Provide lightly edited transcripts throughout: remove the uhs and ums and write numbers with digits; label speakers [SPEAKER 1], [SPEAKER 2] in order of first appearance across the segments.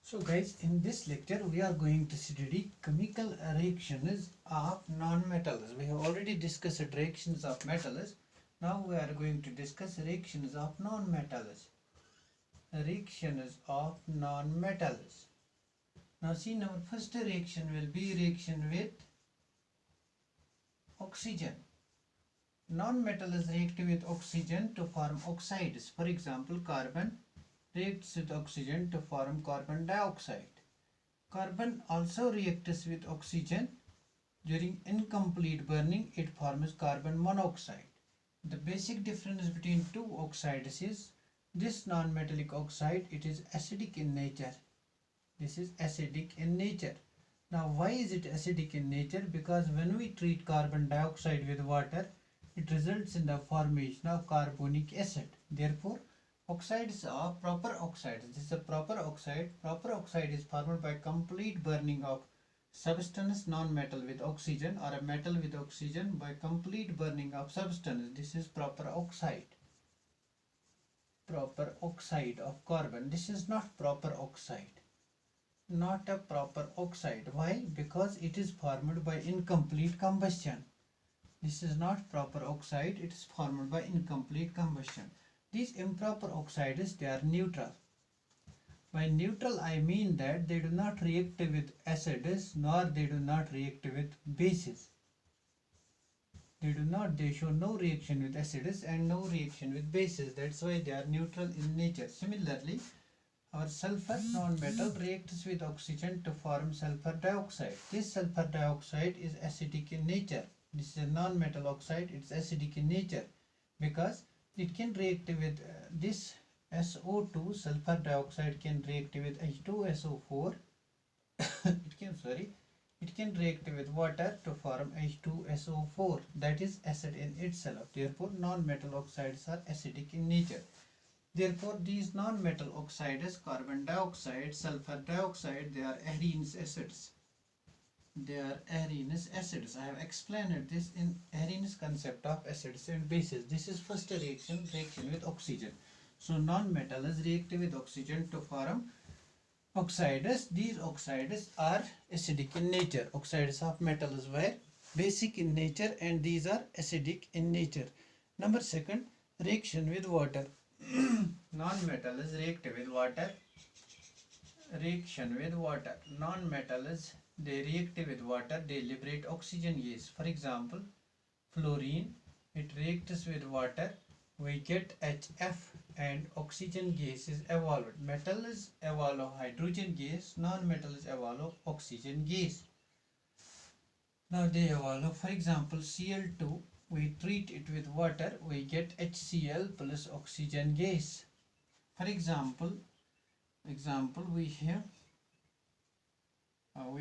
[SPEAKER 1] So guys, in this lecture we are going to study chemical reactions of non-metals. We have already discussed reactions of metals. Now we are going to discuss reactions of non-metals. Reactions of non-metals. Now see, our first reaction will be reaction with oxygen. Non-metals react with oxygen to form oxides. For example, carbon reacts with oxygen to form carbon dioxide. Carbon also reacts with oxygen. During incomplete burning, it forms carbon monoxide. The basic difference between two oxides is this non-metallic oxide, it is acidic in nature. This is acidic in nature. Now why is it acidic in nature? Because when we treat carbon dioxide with water, it results in the formation of carbonic acid. Therefore, oxides are proper oxides. This is a proper oxide. Proper oxide is formed by complete burning of substance non-metal with oxygen or a metal with oxygen by complete burning of substance. This is proper oxide. Proper oxide of carbon. This is not proper oxide. Not a proper oxide. Why? Because it is formed by incomplete combustion. This is not proper oxide. It is formed by incomplete combustion. These improper oxides, they are neutral. By neutral I mean that they do not react with acids nor they do not react with bases. They show no reaction with acids and no reaction with bases. That's why they are neutral in nature. Similarly, our sulfur non-metal reacts with oxygen to form sulfur dioxide. This sulfur dioxide is acidic in nature. This is a non-metal oxide. It's acidic in nature because it can react with this SO2. Sulfur dioxide can react with H2SO4. It can react with water to form H2SO4. That is acid in itself. Therefore, non-metal oxides are acidic in nature. Therefore, these non-metal oxides, carbon dioxide, sulfur dioxide, they are Arrhenius acids. They are Arrhenius acids. I have explained this in Arrhenius concept of acids and bases. This is first reaction with oxygen. So, non-metals react with oxygen to form oxides. These oxides are acidic in nature. Oxides of metals were basic in nature and these are acidic in nature. Number second, reaction with water. Non-metals react with water. Reaction with water. Non-metals, they react with water, they liberate oxygen gas. For example, fluorine, it reacts with water, we get HF and oxygen gas is evolved. Metals evolve hydrogen gas, non-metals evolve oxygen gas. Now they evolve, for example, Cl2, we treat it with water, we get HCl plus oxygen gas. For example, we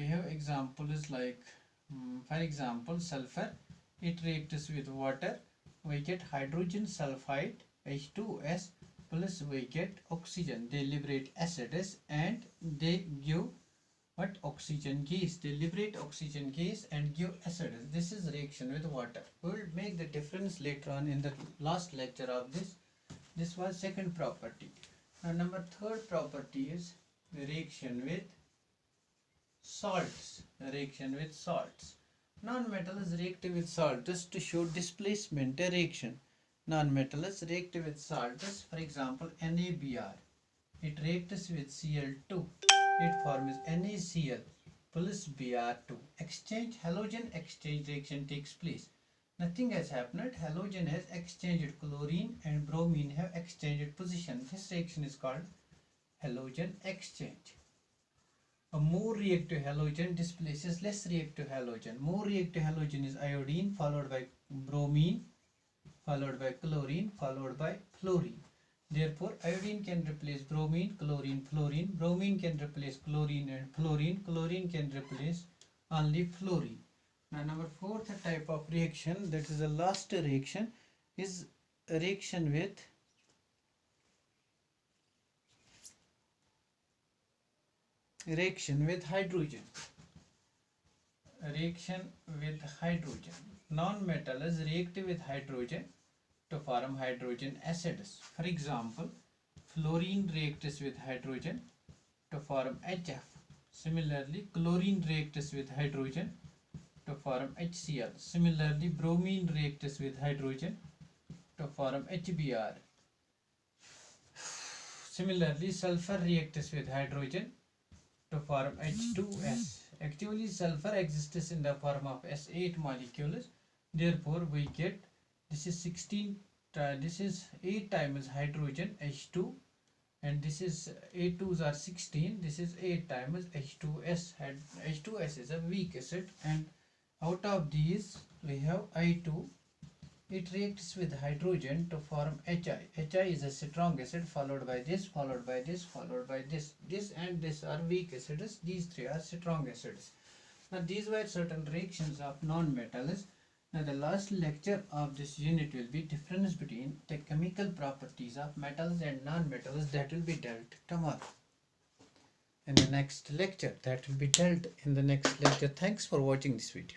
[SPEAKER 1] have examples like for example, sulfur, it reacts with water, we get hydrogen sulfide H2S plus we get oxygen. They liberate acids and they give what? Oxygen gas. They liberate oxygen gas and give acids. This is reaction with water. We will make the difference later on in the last lecture of this. This was second property. Now number third property is reaction with salts. Reaction with salts. Non-metals react with salts to show displacement reaction. Non-metals react with salts. For example, NaBr. It reacts with Cl2. It forms NaCl plus Br2. Exchange, halogen exchange reaction takes place. Nothing has happened. Halogen has exchanged chlorine and bromine have exchanged position. This reaction is called halogen exchange. A more reactive halogen displaces less reactive halogen. More reactive halogen is iodine followed by bromine followed by chlorine followed by fluorine. Therefore, iodine can replace bromine, chlorine, fluorine. Bromine can replace chlorine and fluorine. Chlorine can replace only fluorine. Now, number fourth type of reaction, that is the last reaction, is reaction with hydrogen. Reaction with hydrogen. Non-metals react with hydrogen to form hydrogen acids. For example, fluorine reacts with hydrogen to form HF. Similarly, chlorine reacts with hydrogen to form HCl. Similarly, bromine reacts with hydrogen to form HBr. Similarly, sulfur reacts with hydrogen to form H2S. Actually, sulfur exists in the form of S8 molecules. Therefore, we get this is 16. This is 8 times hydrogen H2, and this is A2s are 16. This is 8 times H2S. H2S is a weak acid, and out of these we have I2. It reacts with hydrogen to form HI. HI is a strong acid, followed by this, followed by this, followed by this. This and this are weak acids. These three are strong acids. Now these were certain reactions of non-metals. Now the last lecture of this unit will be difference between the chemical properties of metals and non-metals. That will be dealt tomorrow in the next lecture. Thanks for watching this video.